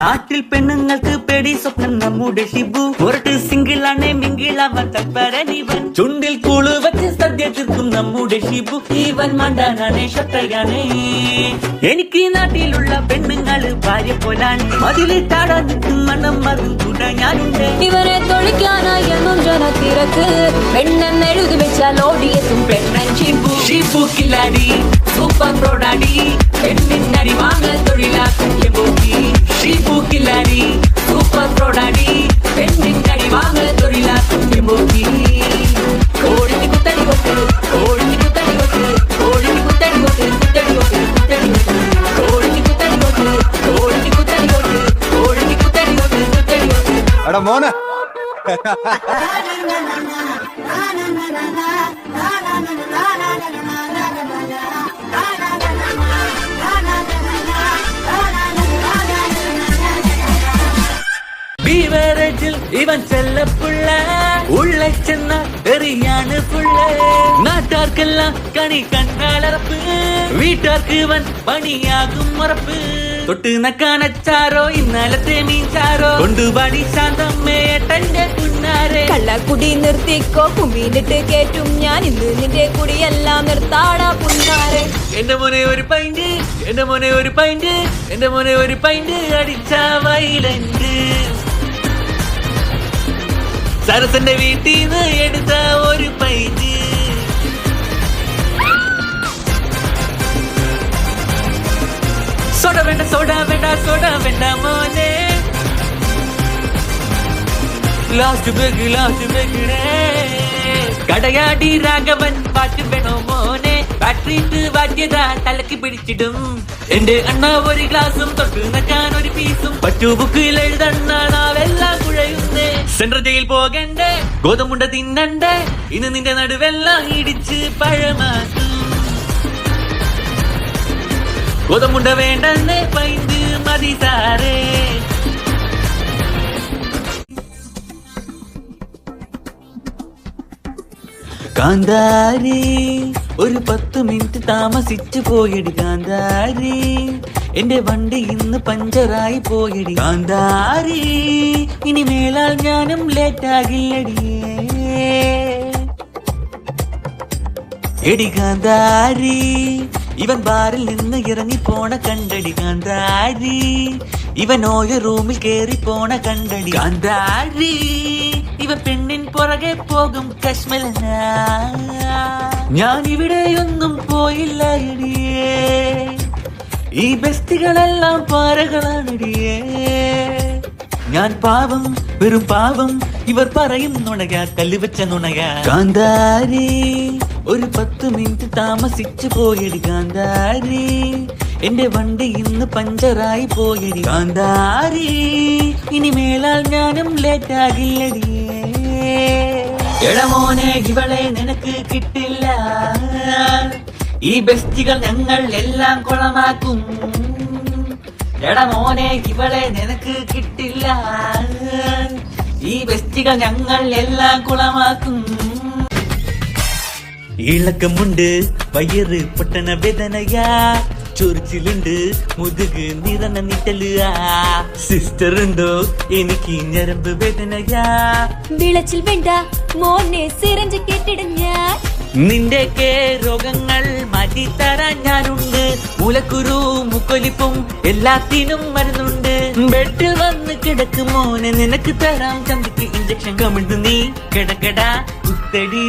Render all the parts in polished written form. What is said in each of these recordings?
നാട്ടിൽ പെണ്ണുങ്ങൾക്ക് പേടി സ്വപ്നം നമ്മുടെ ഷിബു പുറത്ത് സിംഗിളാണ് മിങ്കിളാവാൻ തൽപരനിവൻ ചുണ്ടിൽ കൂള് വെച്ച് സദ്യ തീർക്കും നമ്മുടെ ഷിബു ഇവൻ മണ്ടാനാണ് ഷട്ടയാണ് എനിക്ക് നാട്ടിലുള്ള പെണ്ണുങ്ങള് ഭാര്യ പോലാണ് മതിലിട്ടാടാൻ നിൽക്കും മണം മറും കൂടെ ഞാനുണ്ട് ഇവരെ തൊളിക്കാനായി എന്നും ജനത്തിരക്ക് പെണ്ണെന്നെഴുതി വെച്ചാൽ ഓടിയെത്തും പെണ്ണൻ ഷിബു ഷിബു കില്ലാടി സൂപ്പർ പ്രോഡാടി പെണ്ണിനടി വാങ്ങൽ തൊഴിലാക്കും ഷിബു കില്ലാടി സൂപ്പർ പ്രോഡാടി പെണ്ണിനടി വാങ്ങൽ തൊഴിലാക്കും കോഴിക്ക് കുത്തടി കൊട്ട് കോഴിക്ക് കുത്തടി കൊട്ട് കോഴിക്ക് കുത്തടി കൊട്ട് കുത്തടി കൊട്ട് കുത്തടി കൊട്ട് കോഴിക്ക് കുത്തടി കൊട്ട് കോഴിക്ക് കുത്തടി കൊട്ട് കോഴിക്ക് കുത്തടി കൊട്ട് കുത്തടി കൊട്ട് എടാ മോനെ ബീവറേജിൽ ഇവൻ ചെല്ലപ്പുള്ള ഉള്ള ചെന്ന എറിയാണ് പുള്ള നാട്ടാർക്കെല്ലാം കണി കണ്ണാളറപ്പ് വീട്ടാർക്ക് ഇവൻ പണിയാകും ഉറപ്പ് തൊട്ട് നക്കാനച്ചാരോ ഇന്നലത്തെ മീൻചാരോ കൊണ്ടുപണി ശാന്തമ്മേട്ടന്റെ കുന്നാരെ കള്ളക്കുടി നിർത്തിക്കോ കുമ്പീനിട്ട് കേറ്റും ഞാൻ ഇന്ന് നിന്റെ കുടിയെല്ലാം നിർത്താടാ പുന്നാരെ എന്റെ മോനെ ഒരു പൈന്റ് എന്റെ മോനെ ഒരു പൈന്റ് എന്റെ മോനെ ഒരു പൈന്റ് അടിച്ച വൈലന്റ് സരസന്റെ വീട്ടിന്ന് എടുത്ത ഒരു പൈന്റ് സോഡ വേണ്ട സോഡ വേണ്ട സോഡ വേണ്ട മോനെ ലാസ്റ്റ് ബേഗിടേ കടയാടി രാഘവൻ പാട്ട് വേണോ മോനെ ബാറ്ററിട്ട് വാദ്യതാ തലക്ക് പിടിച്ചിടും എന്റെ അണ്ണ ഒരു ഗ്ലാസും തൊട്ട് നക്കാൻ ഒരു പീസും പറ്റു ബുക്കിൽ എഴുതണ്ണാവെല്ലാം കുഴയുന്നേ സെൻട്രൽ ജയിൽ പോകണ്ടേ ഗോതമുണ്ട തിന്നണ്ടേ ഇന്ന് നിന്റെ നടുവെല്ലാം ഇടിച്ച് പഴമാക്കും ഗോതമുണ്ട വേണ്ടെന്ന് പൈന്ത് മതി സാറേ കാന്താരി ഒരു 10 മിനിറ്റ് താമസിച്ചു പോയടി കാന്താരി എന്റെ വണ്ടി ഇന്ന് പഞ്ചറായി പോയടി കാന്താരി ഇനി മേലാൽ ഞാനും ലേറ്റാകില്ലടിയേ എടി കാന്താരി ഇവൻ ബാറിൽ നിന്ന് ഇറങ്ങി പോണ കണ്ടടി കാന്താരി ഇവൻ ഓയ റൂമിൽ കേറി പോണ കണ്ടടി കാന്താരി ഇവ പെണ്ണിൻ പുറകെ പോകും കശ്മലന ഞാൻ ഇവിടെയൊന്നും പോയില്ല എടിയേ ഈ ബെസ്റ്റികളെല്ലാം പാരകളാണിടിയേ ഞാൻ പാവം വെറും പാവം ഇവർ പറയും നുണയാ കല്ല് വെച്ച നുണയാ കാന്താരി ഒരു 10 മിനിറ്റ് താമസിച്ചു പോയടി കാന്താരി എന്റെ വണ്ടി ഇന്ന് പഞ്ചറായി പോയടി കാന്താരി ഇനി മേലാൽ ഞാനും ലേറ്റാകില്ലടിയേ എടമോനെ ഇവളെ നിനക്ക് കിട്ടില്ല ഈ ബെസ്റ്റികൾ ഞങ്ങൾ എല്ലാം കുളമാക്കും എടമോനെ ഇവളെ നിനക്ക് കിട്ടില്ല ഈ ബെസ്റ്റികൾ ഞങ്ങൾ എല്ലാം കുളമാക്കും ഇളക്കമുണ്ട് വയറ് പൊട്ടണ വേദനയാ ചൊറിച്ചിലുണ്ട് മുതുക് നിറഞ്ഞ നിറ്റലുക സിസ്റ്റർ ഉണ്ടോ എനിക്ക് ഞരമ്പ് വേദനയാ വിളച്ചിൽ വേണ്ട മോനെ സിറഞ്ച് കേട്ടിടഞ്ഞ നിന്റെ രോഗങ്ങൾ മാറ്റി തരാൻ ഞാനുണ്ട് മൂലക്കുരു മുക്കൊലിപ്പും എല്ലാത്തിനും മരുന്നുണ്ട് ബെഡിൽ വന്ന് കിടക്കും മോനെ നിനക്ക് തരാം ചന്തക്ക് ഇഞ്ചക്ഷൻ കമിഴ്ന്നു നീ കിടക്കടാ കുത്തടി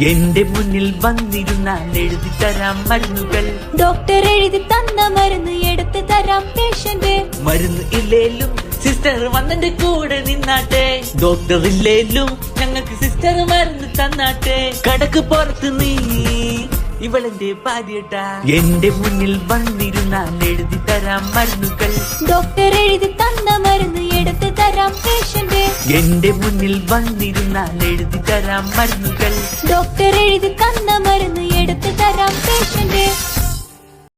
എന്റെ മുന്നിൽ വന്നിരുന്നാൽ എഴുതി തരാം മരുന്നുകൾ ഡോക്ടർ എഴുതി തന്ന മരുന്ന് എടുത്ത് തരാം പേഷ്യന്റ് മരുന്ന് ഇല്ലേലും സിസ്റ്റർ വന്നെന്റെ കൂടെ നിന്നാട്ടെ ഡോക്ടർ ഇല്ലേലും ഞങ്ങൾക്ക് സിസ്റ്റർ മരുന്ന് തന്നാട്ടെ കടക്ക് പുറത്ത് നീ ഇവളെന്റെ ഭാര്യട്ടാ എന്റെ മുന്നിൽ വന്നിരുന്നാൽ എഴുതി തരാം മരുന്നുകൾ ഡോക്ടർ എഴുതി തന്ന മരുന്ന് എടുത്ത് തരാം പേഷ്യന്റ് എന്റെ മുന്നിൽ വന്നിരുന്നാൽ എഴുതി തരാം മരുന്നുകൾ ഡോക്ടർ എഴുതി തന്ന മരുന്ന് എടുത്ത് തരാം പേഷ്യന്റ്